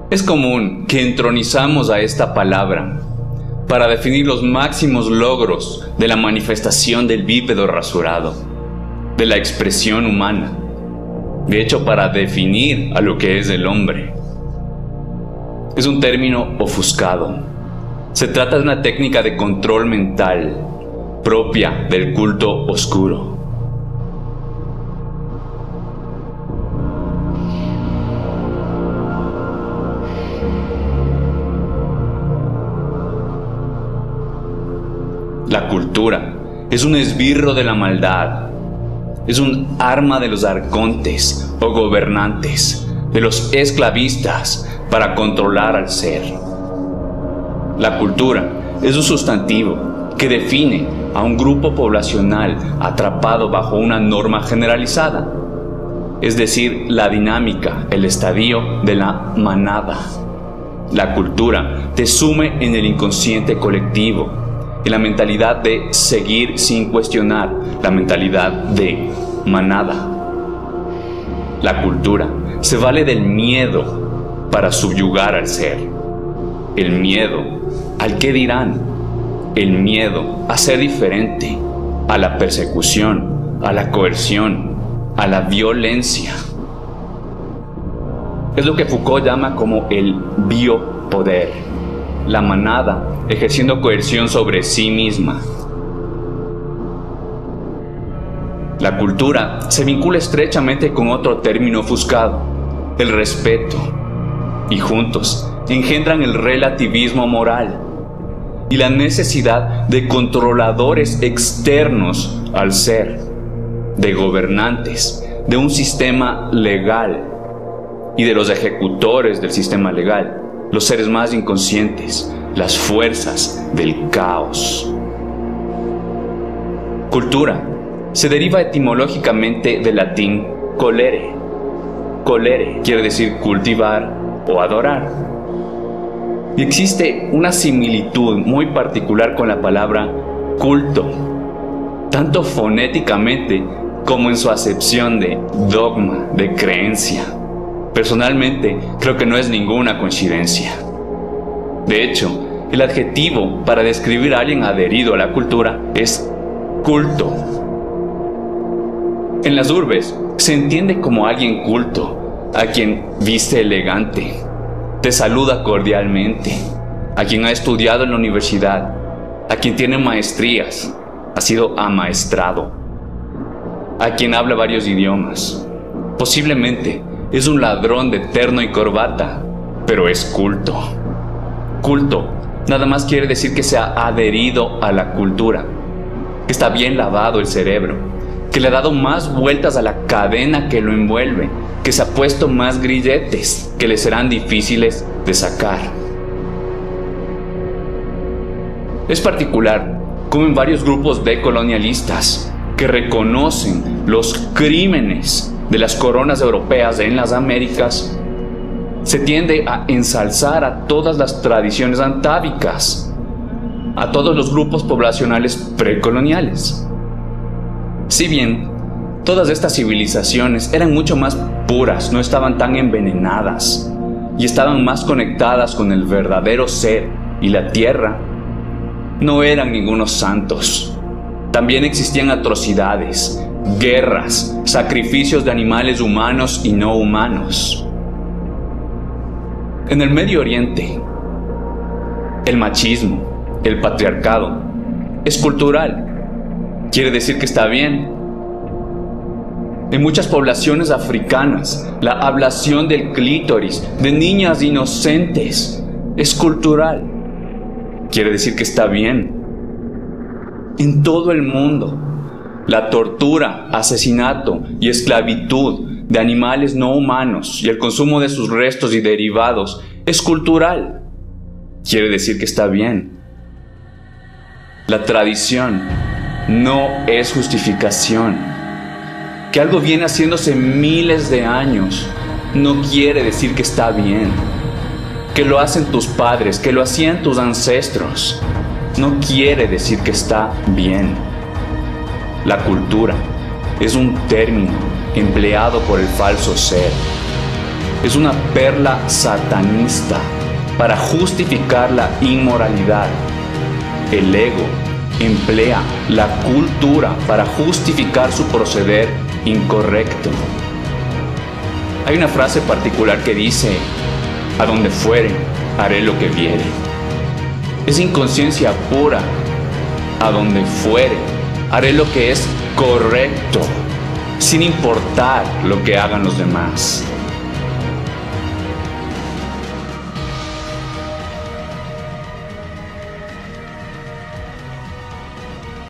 Es común que entronizamos a esta palabra para definir los máximos logros de la manifestación del bípedo rasurado, de la expresión humana, de hecho para definir a lo que es el hombre. Es un término ofuscado. Se trata de una técnica de control mental propia del culto oscuro. La cultura es un esbirro de la maldad, es un arma de los arcontes o gobernantes, de los esclavistas para controlar al ser. La cultura es un sustantivo que define a un grupo poblacional atrapado bajo una norma generalizada, es decir, la dinámica, el estadio de la manada. La cultura te sume en el inconsciente colectivo, en la mentalidad de seguir sin cuestionar, la mentalidad de manada. La cultura se vale del miedo para subyugar al ser. El miedo al qué dirán, el miedo a ser diferente, a la persecución, a la coerción, a la violencia. Es lo que Foucault llama como el biopoder, la manada ejerciendo coerción sobre sí misma. La cultura se vincula estrechamente con otro término ofuscado, el respeto, y juntos engendran el relativismo moral y la necesidad de controladores externos al ser, de gobernantes, de un sistema legal y de los ejecutores del sistema legal, los seres más inconscientes, las fuerzas del caos. Cultura se deriva etimológicamente del latín colere. Colere quiere decir cultivar o adorar. Y existe una similitud muy particular con la palabra culto, tanto fonéticamente como en su acepción de dogma, de creencia. Personalmente, creo que no es ninguna coincidencia. De hecho, el adjetivo para describir a alguien adherido a la cultura es culto. En las urbes se entiende como alguien culto, a quien viste elegante, te saluda cordialmente, a quien ha estudiado en la universidad, a quien tiene maestrías, ha sido amaestrado, a quien habla varios idiomas. Posiblemente es un ladrón de terno y corbata, pero es culto. Culto nada más quiere decir que se ha adherido a la cultura, que está bien lavado el cerebro, que le ha dado más vueltas a la cadena que lo envuelve, que se ha puesto más grilletes que le serán difíciles de sacar. Es particular como en varios grupos decolonialistas que reconocen los crímenes de las coronas europeas en las Américas, se tiende a ensalzar a todas las tradiciones atávicas, a todos los grupos poblacionales precoloniales. Si bien todas estas civilizaciones eran mucho más puras, no estaban tan envenenadas y estaban más conectadas con el verdadero ser y la tierra, no eran ningunos santos. También existían atrocidades, guerras, sacrificios de animales humanos y no humanos. En el Medio Oriente, el machismo, el patriarcado, es cultural. Quiere decir que está bien. En muchas poblaciones africanas, la ablación del clítoris de niñas inocentes es cultural. Quiere decir que está bien. En todo el mundo, la tortura, asesinato y esclavitud de animales no humanos y el consumo de sus restos y derivados es cultural. Quiere decir que está bien. La tradición no es justificación. Que algo viene haciéndose miles de años no quiere decir que está bien. Que lo hacen tus padres, que lo hacían tus ancestros, no quiere decir que está bien. La cultura es un término empleado por el falso ser. es una perla satanista para justificar la inmoralidad. El ego emplea la cultura para justificar su proceder incorrecto. Hay una frase particular que dice: a donde fuere, haré lo que viere. Es inconsciencia pura. A donde fuere, haré lo que es correcto, sin importar lo que hagan los demás.